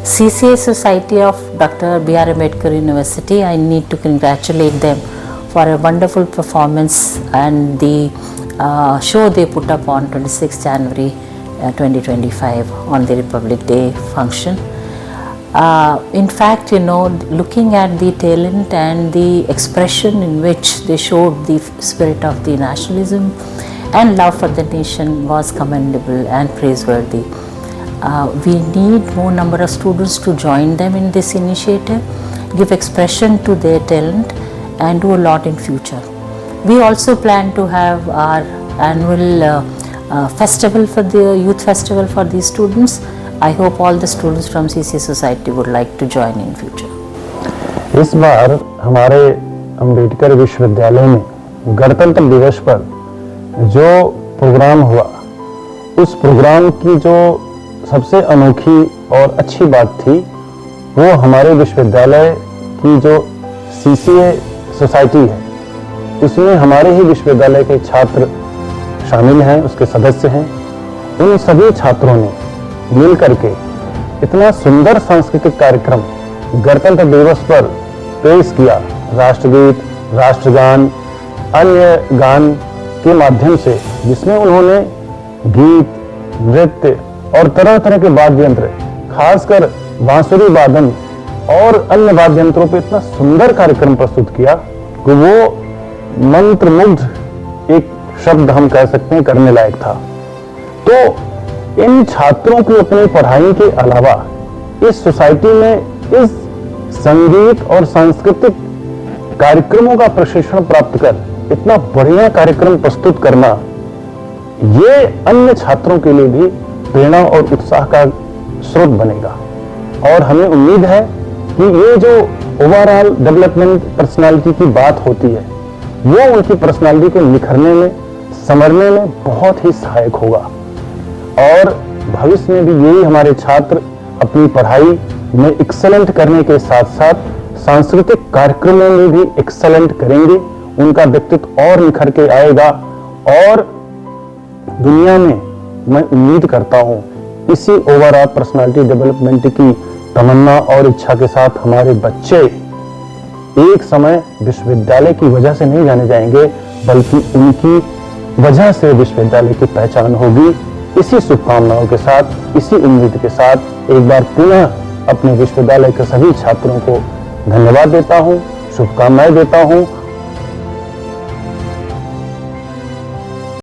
CCA Society of Dr. B.R. Ambedkar University, I need to congratulate them for a wonderful performance and the show they put up on 26 January 2025 on the Republic Day function. In fact, looking at the talent and the expression in which they showed the spirit of the nationalism and love for the nation was commendable and praiseworthy. We need more number of students to join them in this initiative, give expression to their talent and do a lot in future. We also plan to have our annual festival for the youth festival for these students. I hope all the students from CCA Society would like to join in future. इस बार हमारे अंबेडकर विश्वविद्यालय में गणतंत्र दिवस पर जो programme हुआ, उस प्रोग्राम की जो सबसे अनोखी और अच्छी बात थी वो हमारे विश्वविद्यालय की जो CCA सोसाइटी है, उसमें हमारे ही विश्वविद्यालय के छात्र शामिल हैं, उसके सदस्य हैं। उन सभी छात्रों ने मिल करके इतना सुंदर सांस्कृतिक कार्यक्रम गणतंत्र दिवस पर पेश किया। राष्ट्रगीत, राष्ट्रगान, अन्य गान के माध्यम से, जिसमें उन्होंने गीत, नृत्य और तरह तरह के वाद्य यंत्र, खासकर बांसुरी वादन और अन्य वाद्य यंत्रों पर इतना सुंदर कार्यक्रम प्रस्तुत किया कि वो मंत्रमुग्ध एक शब्द हम कह सकते हैं करने लायक था। तो इन छात्रों की अपनी पढ़ाई के अलावा इस सोसाइटी में इस संगीत और सांस्कृतिक कार्यक्रमों का प्रशिक्षण प्राप्त कर इतना बढ़िया कार्यक्रम प्रस्तुत करना, ये अन्य छात्रों के लिए भी प्रेरणा और उत्साह का स्रोत बनेगा। और हमें उम्मीद है कि ये जो ओवरऑल डेवलपमेंट पर्सनालिटी की बात होती है, वो उनकी पर्सनालिटी को निखरने में, संवरने में बहुत ही सहायक होगा। और भविष्य में भी यही हमारे छात्र अपनी पढ़ाई में एक्सेलेंट करने के साथ साथ सांस्कृतिक कार्यक्रमों में भी एक्सेलेंट करेंगे। उनका व्यक्तित्व और निखर के आएगा और दुनिया में, मैं उम्मीद करता हूं, इसी ओवरऑल पर्सनालिटी डेवलपमेंट की तमन्ना और इच्छा के साथ हमारे बच्चे एक समय विश्वविद्यालय की वजह से नहीं जाने जाएंगे, बल्कि उनकी वजह से विश्वविद्यालय की पहचान होगी। इसी शुभकामनाओं के साथ, इसी उम्मीद के साथ एक बार पुनः अपने विश्वविद्यालय के सभी छात्रों को धन्यवाद देता हूं, शुभकामनाएं देता हूं